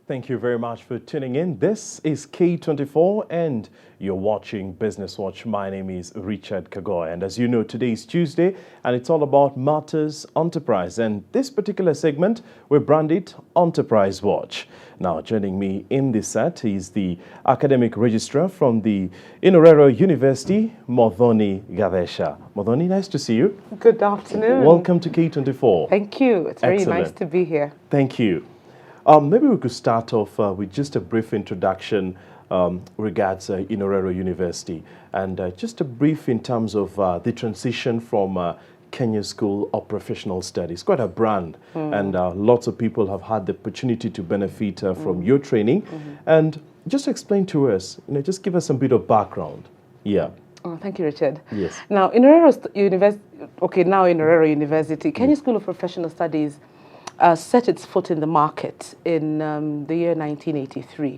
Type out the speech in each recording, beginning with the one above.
Thank you very much for tuning in. This is K24 and you're watching Business Watch. My name is Richard Kagoy, and as you know, today is Tuesday and it's all about matters enterprise. And this particular segment, we brand it Enterprise Watch. Now, joining me in this set is the academic registrar from the Inoorero University, Muthoni Gathecha. Muthoni, nice to see you. Good afternoon. Welcome to K24. Thank you. It's very Excellent. nice to be here. Thank you. Maybe we could start off with just a brief introduction regards Inoorero University, and just a brief in terms of the transition from Kenya School of Professional Studies. Quite a brand, and lots of people have had the opportunity to benefit from your training. And just explain to us, just give us a bit of background. Yeah. Oh, thank you, Richard. Yes. Now, Inoorero University, Kenya School of Professional Studies set its foot in the market in the year 1983.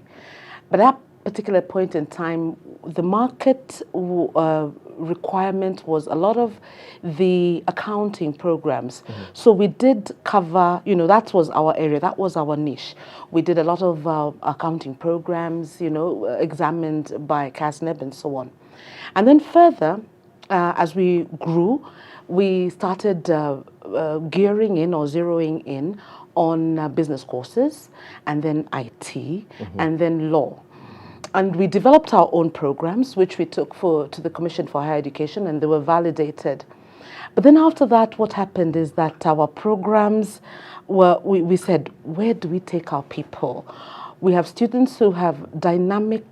But at that particular point in time, the market requirement was a lot of the accounting programs. So we did cover, that was our area, that was our niche. We did a lot of accounting programs, examined by CASNEB and so on. And then further, as we grew, we started gearing in or zeroing in on business courses, and then IT, and then law. And we developed our own programs, which we took to the Commission for Higher Education, and they were validated. But then after that, what happened is that our programs we said, where do we take our people? We have students who have dynamic,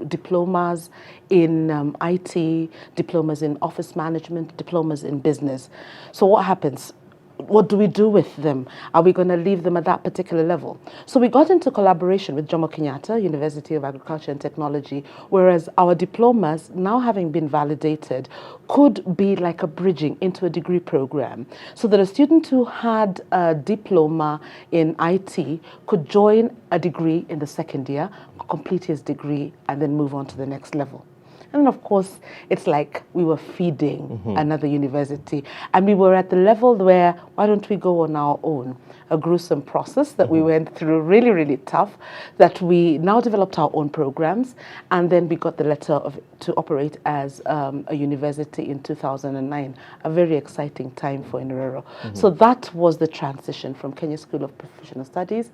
diplomas in IT, diplomas in office management, diplomas in business. So what happens? What do we do with them? Are we going to leave them at that particular level? So we got into collaboration with Jomo Kenyatta, University of Agriculture and Technology, whereas our diplomas, now having been validated, could be like a bridging into a degree program. So that a student who had a diploma in IT could join a degree in the second year, complete his degree, and then move on to the next level. And of course, it's like we were feeding another university. And we were at the level where, why don't we go on our own? A gruesome process that we went through, really, really tough, that we now developed our own programs. And then we got the letter to operate as a university in 2009. A very exciting time for Inoorero. So that was the transition from Kenya School of Professional Studies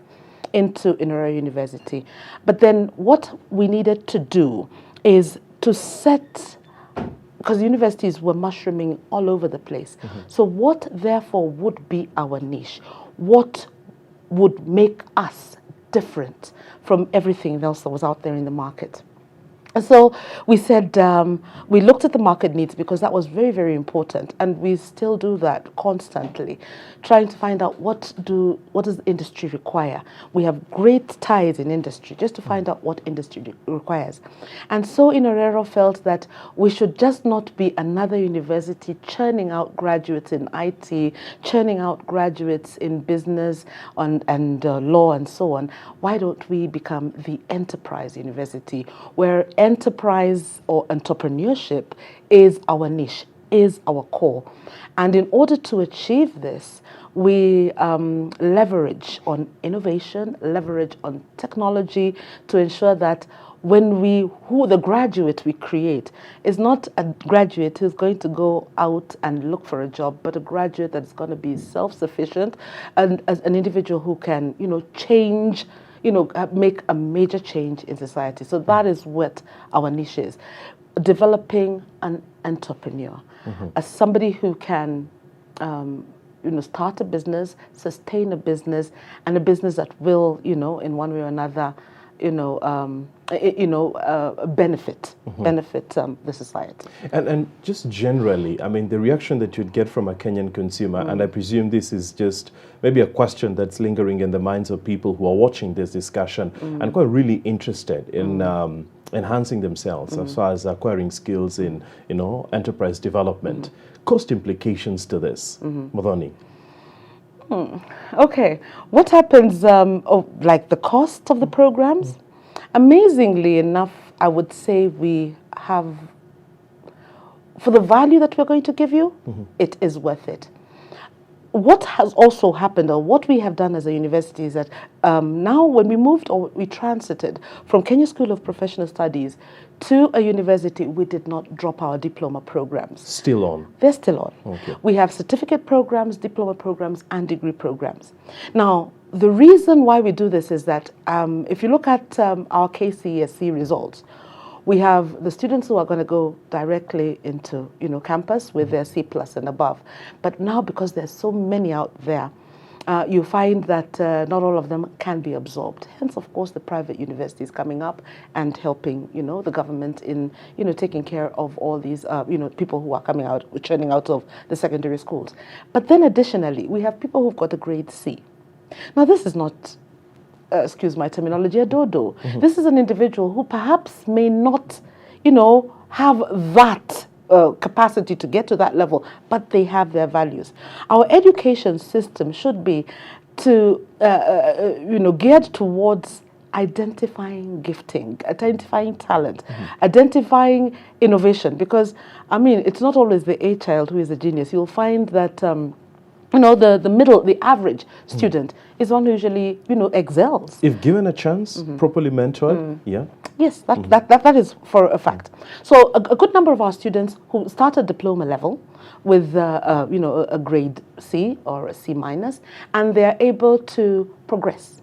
into Inoorero University. But then what we needed to do is to set, because universities were mushrooming all over the place. So what therefore would be our niche? What would make us different from everything else that was out there in the market? And so we said, we looked at the market needs, because that was very, very important. And we still do that constantly, trying to find out what does the industry require. We have great ties in industry, just to find out what industry requires. And so Inoorero felt that we should just not be another university churning out graduates in IT, churning out graduates in business and law and so on. Why don't we become the enterprise university, where enterprise or entrepreneurship is our niche, is our core. And in order to achieve this, we leverage on innovation, leverage on technology to ensure that the graduate we create is not a graduate who's going to go out and look for a job, but a graduate that's going to be self-sufficient and as an individual who can, change, make a major change in society. So that is what our niche is, developing an entrepreneur, as somebody who can, start a business, sustain a business, and a business that will, in one way or another, benefit the society. And just generally, I mean, the reaction that you'd get from a Kenyan consumer, and I presume this is just maybe a question that's lingering in the minds of people who are watching this discussion and quite really interested in enhancing themselves as far as acquiring skills in, enterprise development. Cost implications to this, Muthoni. Okay, what happens, like the cost of the programs? Amazingly enough, I would say we have, for the value that we're going to give you, it is worth it. what has also happened, or what we have done as a university, is that now when we moved, or we transited from Kenya School of Professional Studies to a university, we did not drop our diploma programs. Still on? They're still on. Okay. We have certificate programs, diploma programs, and degree programs. Now, the reason why we do this is that if you look at our KCSE results, we have the students who are going to go directly into, campus with their C+ and above. But now, because there's so many out there, you find that not all of them can be absorbed. Hence, of course, the private universities coming up and helping, the government in, taking care of all these, people who are coming out, churning out of the secondary schools. But then additionally, we have people who've got a grade C. Now, this is not, excuse my terminology, a dodo. This is an individual who perhaps may not, have that capacity to get to that level, but they have their values. Our education system should be to, geared towards identifying gifting, identifying talent, identifying innovation. Because, it's not always the A child who is a genius. You'll find that the average student is one who usually, excels. If given a chance, properly mentored, yeah. Yes, that is for a fact. So a good number of our students who start at diploma level with, a grade C or a C-, and they're able to progress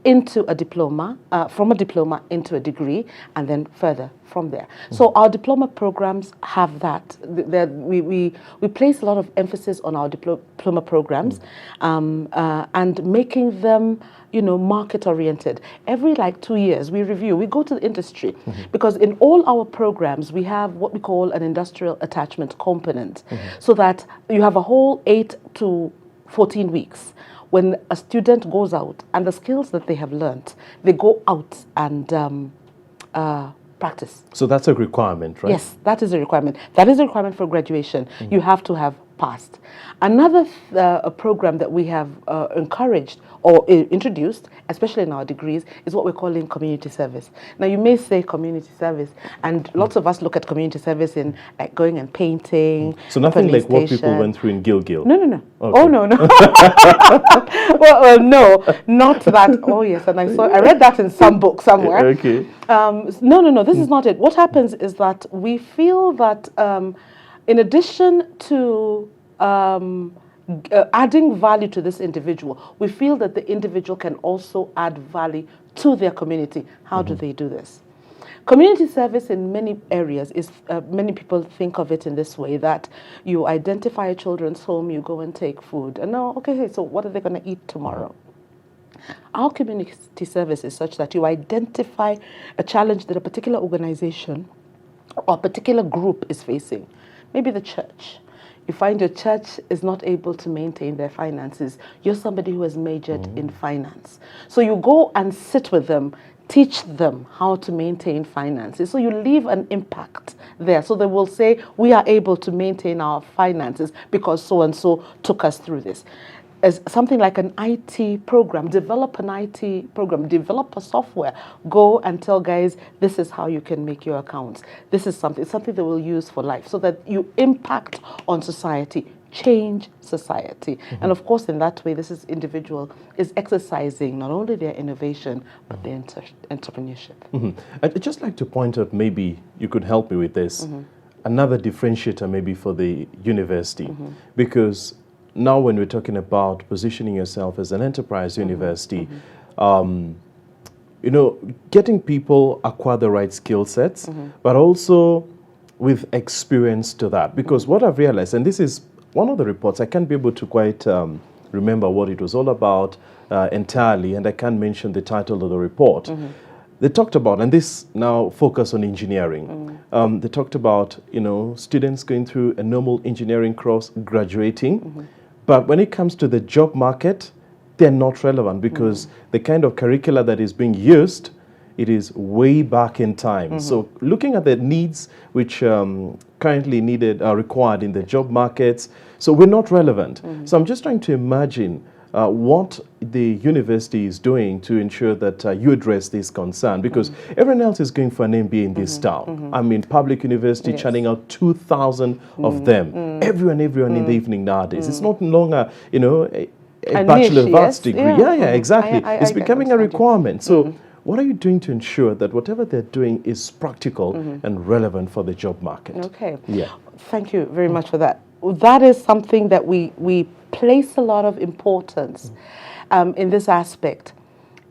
into a diploma, from a diploma into a degree, and then further from there. So our diploma programs have that. We place a lot of emphasis on our diploma programs and making them, market-oriented. Every 2 years, we review, we go to the industry, because in all our programs, we have what we call an industrial attachment component, so that you have a whole 8 to 14 weeks when a student goes out, and the skills that they have learned, they go out and practice. So that's a requirement, right? Yes, that is a requirement. That is a requirement for graduation. You have to have passed. Another program that we have encouraged or introduced, especially in our degrees, is what we're calling community service. Now, you may say community service, and lots of us look at community service in going and painting. So nothing like what people went through in Gilgil? No. Okay. Oh, no. No, not that. Oh, yes, and I read that in some book somewhere. Okay. No, this is not it. What happens is that we feel that in addition to adding value to this individual, we feel that the individual can also add value to their community. How do they do this? Community service in many areas is, many people think of it in this way, that you identify a children's home, you go and take food. And now, okay, so what are they going to eat tomorrow? Our community service is such that you identify a challenge that a particular organization or a particular group is facing. Maybe the church. You find your church is not able to maintain their finances. You're somebody who has majored in finance. So you go and sit with them, teach them how to maintain finances. So you leave an impact there. So they will say, we are able to maintain our finances because so-and-so took us through this. As something like an IT program, develop an IT program, develop a software, go and tell guys, this is how you can make your accounts. This is something they will use for life, so that you impact on society, change society. And of course, in that way, this individual is exercising not only their innovation, but their entrepreneurship. I'd just like to point out, maybe you could help me with this, another differentiator maybe for the university, because now when we're talking about positioning yourself as an enterprise university, getting people acquire the right skill sets, but also with experience to that. Because what I've realized, and this is one of the reports, I can't be able to quite remember what it was all about entirely, and I can't mention the title of the report. They talked about, and this now focus on engineering. They talked about, students going through a normal engineering course, graduating, but when it comes to the job market, they're not relevant, because the kind of curricula that is being used, it is way back in time. So looking at the needs which currently required in the job markets, so we're not relevant. So I'm just trying to imagine what the university is doing to ensure that you address this concern, because everyone else is going for an MBA in this town. I mean, public university churning out 2,000 of them. Everyone in the evening nowadays. It's not longer, you know, a Bachelor of Arts degree. Yeah, exactly. It's becoming a requirement. So what are you doing to ensure that whatever they're doing is practical and relevant for the job market? Okay. Yeah. Thank you very much for that. That is something that we place a lot of importance in this aspect.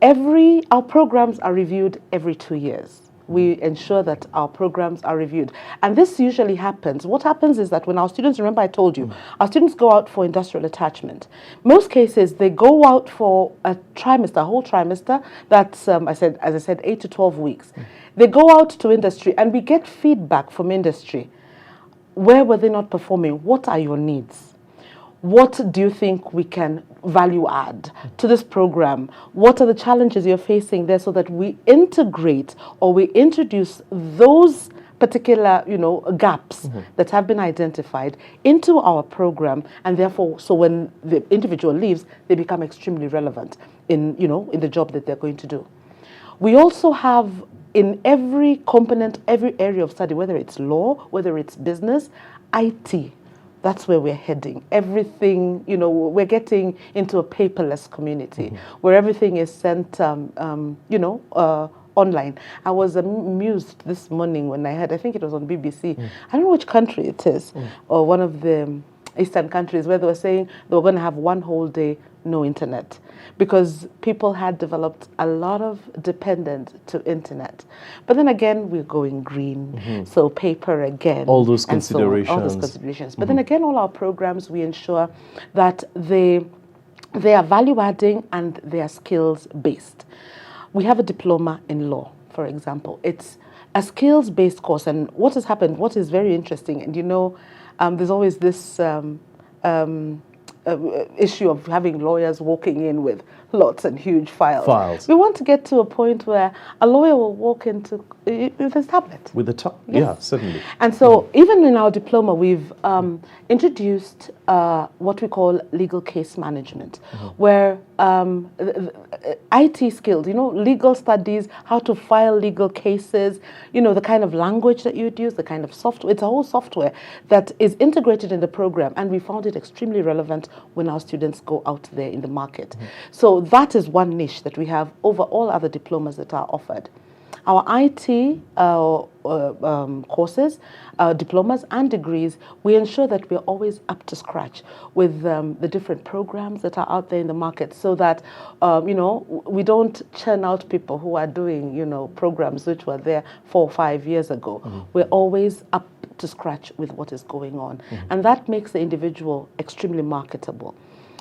Our programs are reviewed every 2 years. We ensure that our programs are reviewed. And this usually happens. What happens is that when our students, remember I told you, our students go out for industrial attachment. Most cases, they go out for a trimester, a whole trimester. That's, as I said, 8 to 12 weeks. They go out to industry and we get feedback from industry. Where were they not performing? What are your needs? What do you think we can value add to this program? What are the challenges you're facing there, so that we integrate or we introduce those particular, gaps that have been identified into our program, and therefore, so when the individual leaves, they become extremely relevant in the job that they're going to do. We also have in every component, every area of study, whether it's law, whether it's business, IT. That's where we're heading. Everything, we're getting into a paperless community where everything is sent, online. I was amused this morning when I think it was on BBC. I don't know which country it is, or one of the Eastern countries, where they were saying they were going to have one whole day no internet, because people had developed a lot of dependence to internet. But then again, we're going green, so paper again. All those considerations. All those considerations. But then again, all our programs, we ensure that they are value-adding and they are skills-based. We have a diploma in law, for example. It's a skills-based course. And what has happened, what is very interesting, and there's always this issue of having lawyers walking in with lots and huge files. We want to get to a point where a lawyer will walk into with his tablet. With the yeah, certainly. And so even in our diploma, we've introduced what we call legal case management, where IT skills, legal studies, how to file legal cases, the kind of language that you would use, the kind of software. It's a whole software that is integrated in the program, and we found it extremely relevant when our students go out there in the market. So that is one niche that we have over all other diplomas that are offered. Our IT courses, diplomas and degrees, we ensure that we're always up to scratch with the different programs that are out there in the market, so that, we don't churn out people who are doing, programs which were there 4 or 5 years ago. We're always up to scratch with what is going on. And that makes the individual extremely marketable.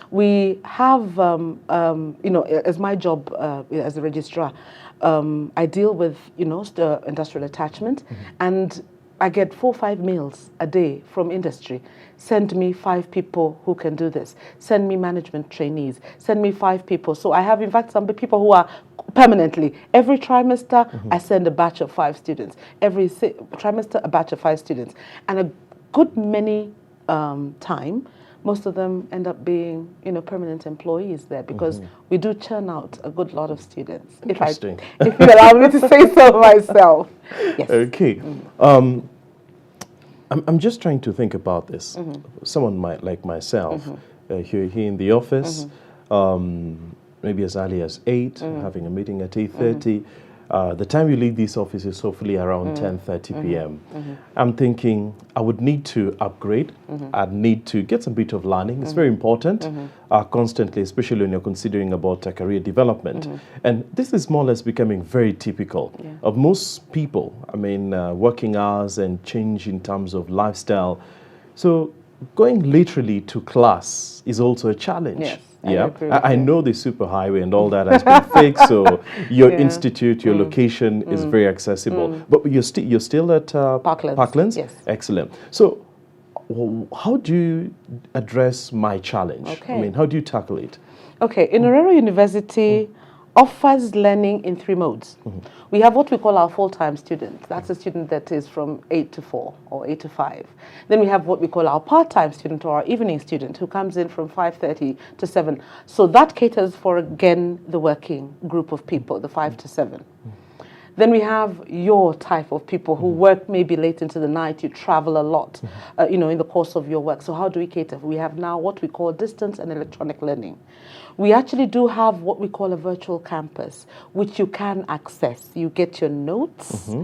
We have, as my job as a registrar, I deal with, industrial attachment, and I get 4 or 5 mails a day from industry. Send me 5 people who can do this. Send me management trainees. Send me 5 people. So I have, in fact, some people who are permanently. Every trimester, I send a batch of 5 students. Every trimester, a batch of 5 students. And a good many time, most of them end up being, permanent employees there, because we do churn out a good lot of students. Interesting. If you allow me to say so myself. Yes. Okay. I'm just trying to think about this. Someone might, like myself, here in the office, maybe as early as 8, having a meeting at 8:30. The time you leave this office is hopefully around 10:30 p.m. I'm thinking I would need to upgrade. I'd need to get some bit of learning. It's very important constantly, especially when you're considering about career development. And this is more or less becoming very typical of most people. I mean, working hours and change in terms of lifestyle. So going literally to class is also a challenge. Yes. Yeah, I know the superhighway and all that has been fixed, so your institute, your location is very accessible. But you're still at Parklands? Yes. Excellent. So how do you address my challenge? Okay. I mean, how do you tackle it? Okay, Inoorero University offers learning in 3 modes. We have what we call our full-time student. That's a student that is from 8 to 4 or 8 to 5. Then we have what we call our part-time student or our evening student who comes in from 5:30 to 7. So that caters for, again, the working group of people, the 5 to 7. Then we have your type of people who work maybe late into the night, you travel a lot, in the course of your work. So how do we cater? We have now what we call distance and electronic learning. We actually do have what we call a virtual campus, which you can access. You get your notes,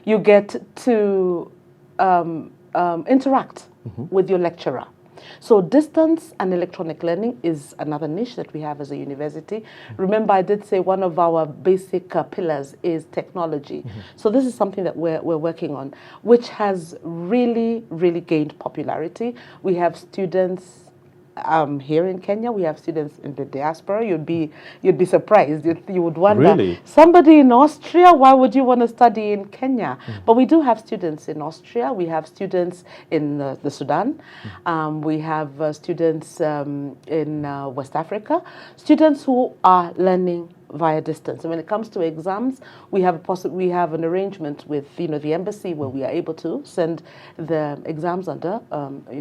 you get to interact with your lecturer. So distance and electronic learning is another niche that we have as a university. Remember, I did say one of our basic pillars is technology. So this is something that we're working on, which has really, really gained popularity. We have students here in Kenya. We have students in the diaspora. You'd be surprised. You would wonder, really? Somebody in Austria, why would you want to study in Kenya? But we do have students in Austria. We have students in the Sudan. We have students in West Africa. Students who are learning via distance. And when it comes to exams, we have an arrangement with the embassy where we are able to send the exams under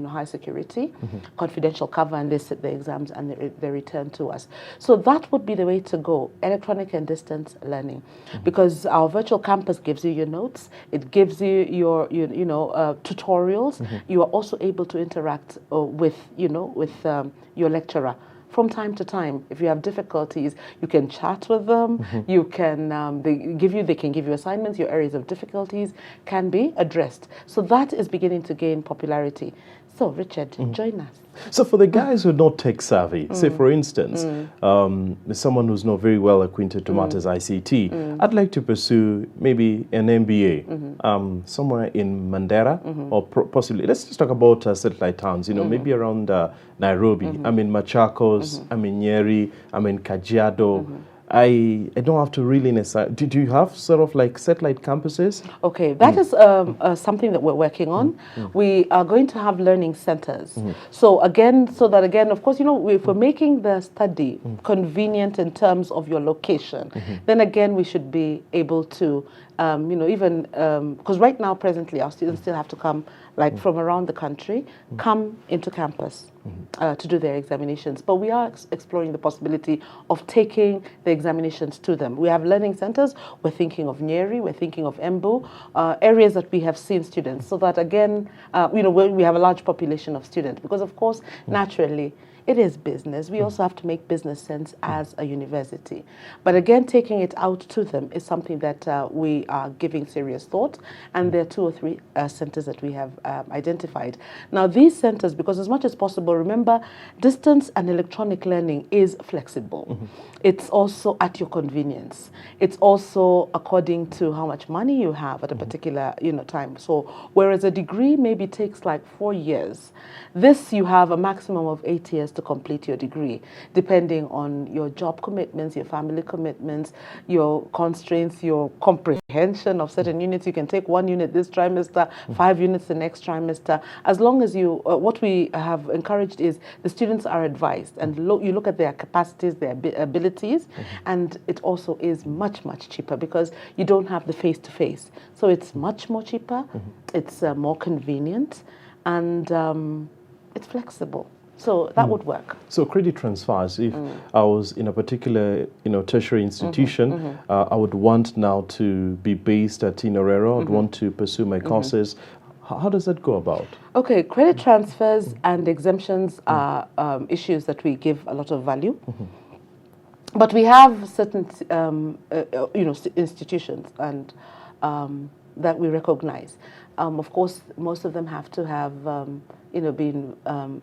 high security, confidential cover, and they sit the exams and they return to us. So that would be the way to go: electronic and distance learning, because our virtual campus gives you your notes, it gives you your tutorials. You are also able to interact with your lecturer. From time to time, if you have difficulties, you can chat with them. You can they can give you assignments. Your areas of difficulties can be addressed. So that is beginning to gain popularity. So Richard, join us. So for the guys who are not tech savvy, say for instance, someone who's not very well acquainted to matters ICT, I'd like to pursue maybe an MBA somewhere in Mandera or possibly, let's just talk about satellite towns, maybe around Nairobi. I'm in Machakos, I'm in Nyeri, I'm in Kajiado. I don't have to really necessarily. Do you have sort of like satellite campuses? Okay, that is something that we're working on. We are going to have learning centers. So that of course, if we're making the study convenient in terms of your location, then again we should be able to, even because right now presently our students still have to come from around the country, come into campus to do their examinations. But we are exploring the possibility of taking the examinations to them. We have learning centers. We're thinking of Nyeri. We're thinking of Embu, areas that we have seen students. So that again, we have a large population of students. Because of course, naturally, it is business. We also have to make business sense as a university. But again, taking it out to them is something that we are giving serious thought. And there are 2 or 3 centers that we have identified. Now, these centers, because as much as possible, remember, distance and electronic learning is flexible. It's also at your convenience. It's also according to how much money you have at a particular time. So whereas a degree maybe takes like 4 years, this you have a maximum of 8 years to complete your degree, depending on your job commitments, your family commitments, your constraints, your comprehension of certain units. You can take 1 unit this trimester, 5 units the next trimester. As long as you, what we have encouraged is the students are advised, and you look at their capacities, their abilities, and it also is much, much cheaper because you don't have the face-to-face. So it's much more cheaper, it's more convenient, and it's flexible. So that would work. So credit transfers, if I was in a particular tertiary institution, I would want now to be based at Inoorero, I'd want to pursue my courses. How does that go about? Okay, credit transfers and exemptions are issues that we give a lot of value. But we have certain institutions and that we recognize. Of course, most of them have to have been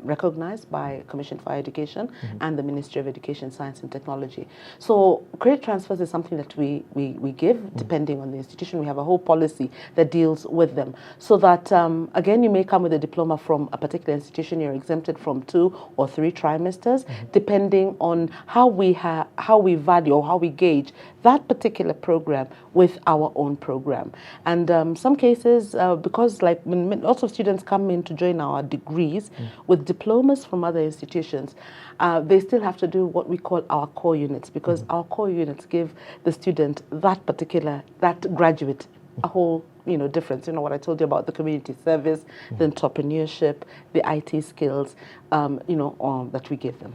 recognized by Commission for Higher Education and the Ministry of Education, Science and Technology. So credit transfers is something that we give depending on the institution. We have a whole policy that deals with them. So that, again, you may come with a diploma from a particular institution, you're exempted from 2 or 3 trimesters, depending on how we value or how we gauge that particular program with our own program. And some cases, because lots of students come in to join our degrees with diplomas from other institutions, they still have to do what we call our core units, because our core units give the student that graduate a whole difference. What I told you about the community service, the entrepreneurship, the IT skills, that we give them.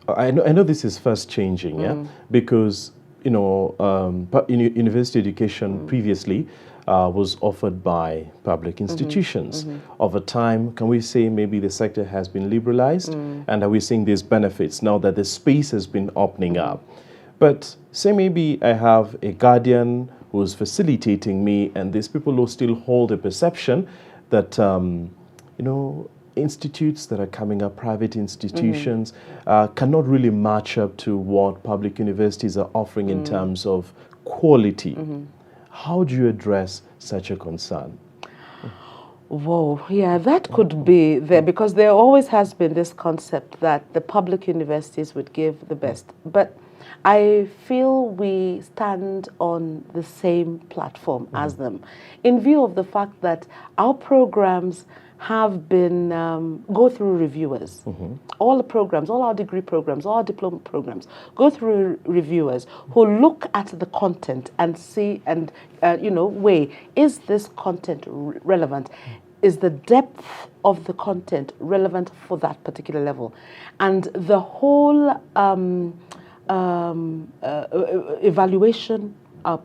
I know this is fast changing, because university education previously was offered by public institutions. Over time, can we say maybe the sector has been liberalized, and are we seeing these benefits now that the space has been opening up? But say maybe I have a guardian who's facilitating me, and these people who still hold a perception that institutes that are coming up, private institutions, cannot really match up to what public universities are offering in terms of quality. How do you address such a concern? Whoa, yeah, that could be there, because there always has been this concept that the public universities would give the best. But I feel we stand on the same platform as them, in view of the fact that our programs have been go through reviewers. All the programs, all our degree programs, all our diploma programs go through reviewers who look at the content and see and weigh, is this content relevant? Is the depth of the content relevant for that particular level? And the whole evaluation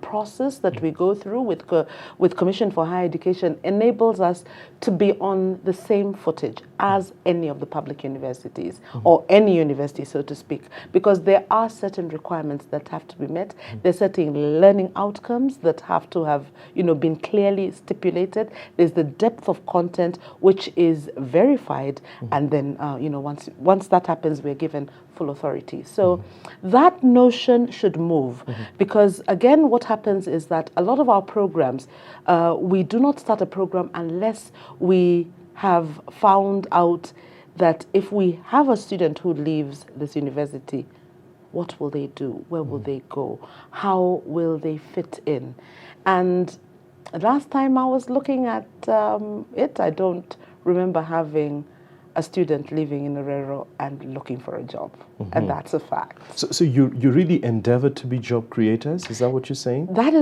process that we go through with Commission for Higher Education enables us to be on the same footage as any of the public universities, or any university, so to speak, because there are certain requirements that have to be met. There's certain learning outcomes that have to have been clearly stipulated. There's the depth of content which is verified, and then once that happens, we're given full authority. So that notion should move, because again, what happens is that a lot of our programs, we do not start a program unless we have found out that if we have a student who leaves this university, what will they do? Where will they go? How will they fit in? And last time I was looking at it, I don't remember having a student living in Inoorero and looking for a job. And that's a fact. So you really endeavor to be job creators? Is that what you're saying? That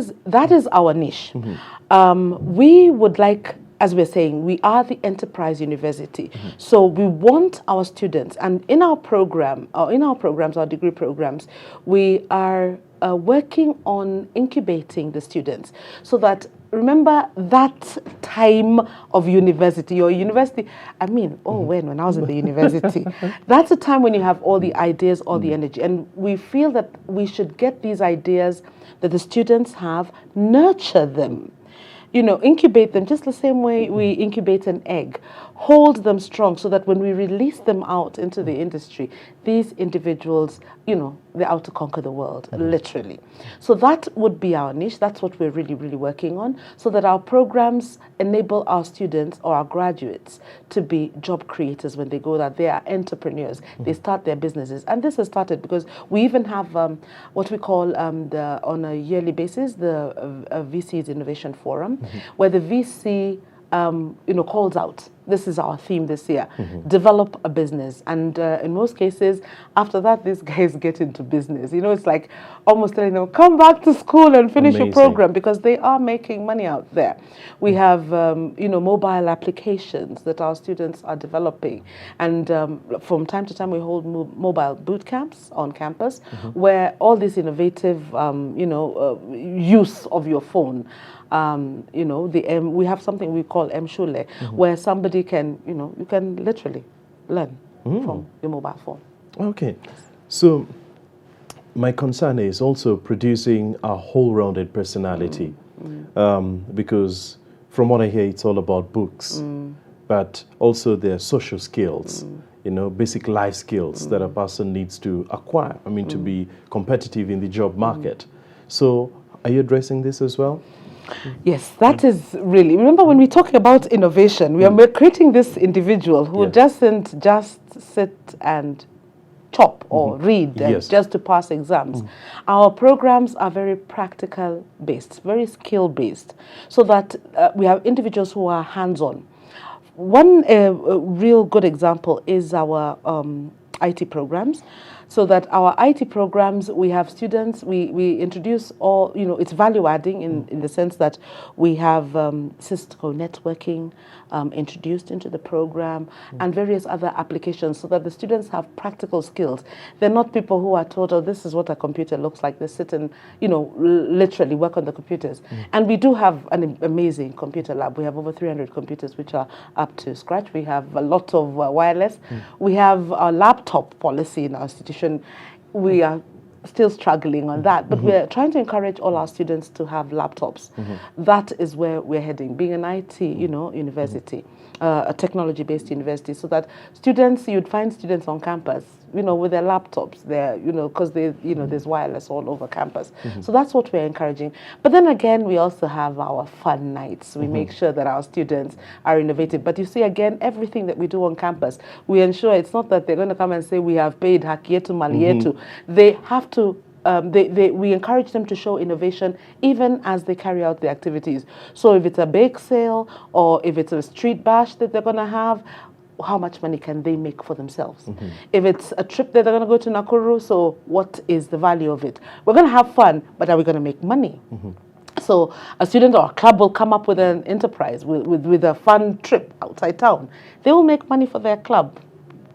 is our niche. We would like, as we're saying, we are the enterprise university. So we want our students, and in our program, or in our programs, our degree programs, we are working on incubating the students, so that, remember that time of university, when I was in the university, that's a time when you have all the ideas, all the energy, and we feel that we should get these ideas that the students have, nurture them, incubate them just the same way we incubate an egg, hold them strong, so that when we release them out into the industry, these individuals, they're out to conquer the world, literally. So that would be our niche. That's what we're really, really working on, so that our programs enable our students or our graduates to be job creators when they go there. They are entrepreneurs. They start their businesses. And this has started because we even have what we call, on a yearly basis, the VC's Innovation Forum, where the VC calls out, this is our theme this year, develop a business. And in most cases, after that, these guys get into business. It's like almost telling them, come back to school and finish your program, because they are making money out there. We have, mobile applications that our students are developing. And from time to time, we hold mobile boot camps on campus, where all this innovative, use of your phone, we have something we call M-Shule, where somebody can, you can literally learn from your mobile phone. Okay. So my concern is also producing a whole-rounded personality, because from what I hear, it's all about books, but also their social skills, basic life skills that a person needs to acquire, to be competitive in the job market. So are you addressing this as well? Yes, that is really, remember when we're talking about innovation, we're creating this individual who doesn't just sit and chop or read Yes. just to pass exams. Our programs are very practical based, very skill based, so that we have individuals who are hands-on. One real good example is our IT programs. So that our IT programs, we have students, we introduce all, it's value adding in the sense that we have Cisco networking introduced into the program and various other applications so that the students have practical skills. They're not people who are told, oh, this is what a computer looks like. They sit and, literally work on the computers. And we do have an amazing computer lab. We have over 300 computers which are up to scratch. We have a lot of wireless. We have a laptop policy in our institution. We are still struggling on that, but we're trying to encourage all our students to have laptops. That is where we're heading, being an IT, university, a technology-based university, so that students, you'd find students on campus, with their laptops there, because there's wireless all over campus. So that's what we're encouraging. But then again, we also have our fun nights. We make sure that our students are innovative. But you see, again, everything that we do on campus, we ensure it's not that they're going to come and say we have paid Hakietu Malietu. They have to we encourage them to show innovation even as they carry out the activities. So if it's a bake sale or if it's a street bash that they're going to have, how much money can they make for themselves? If it's a trip that they're going to go to Nakuru, so what is the value of it? We're going to have fun, but are we going to make money? So a student or a club will come up with an enterprise, with a fun trip outside town. They will make money for their club,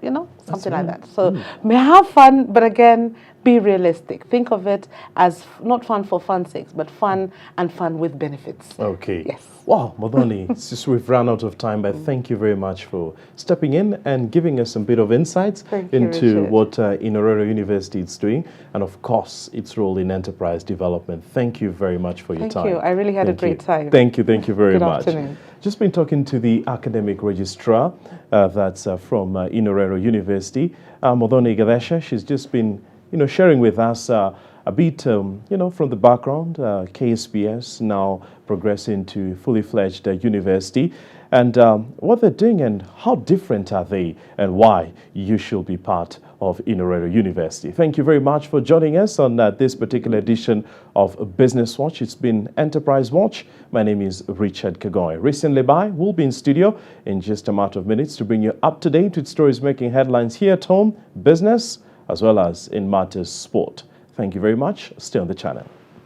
something like that. So may have fun, but again, be realistic. Think of it as not fun for fun's sake, but fun and fun with benefits. Okay. Yes. Wow, Muthoni, it's just we've run out of time, but thank you very much for stepping in and giving us some bit of insights into what Inoorero University is doing, and of course, its role in enterprise development. Thank you very much for your time. Thank you. I really had a great time. Thank you very much. Good afternoon. Just been talking to the academic registrar that's from Inoorero University, Muthoni Gathecha. She's just been, sharing with us a bit, from the background, KSPS now progressing to fully fledged university, and what they're doing and how different are they and why you should be part of Inoorero University. Thank you very much for joining us on this particular edition of Business Watch. It's been Enterprise Watch. My name is Richard Kagoy. Recently by, we'll be in studio in just a matter of minutes to bring you up to date with stories making headlines here at home, business, as well as in matters sport. Thank you very much. Stay on the channel.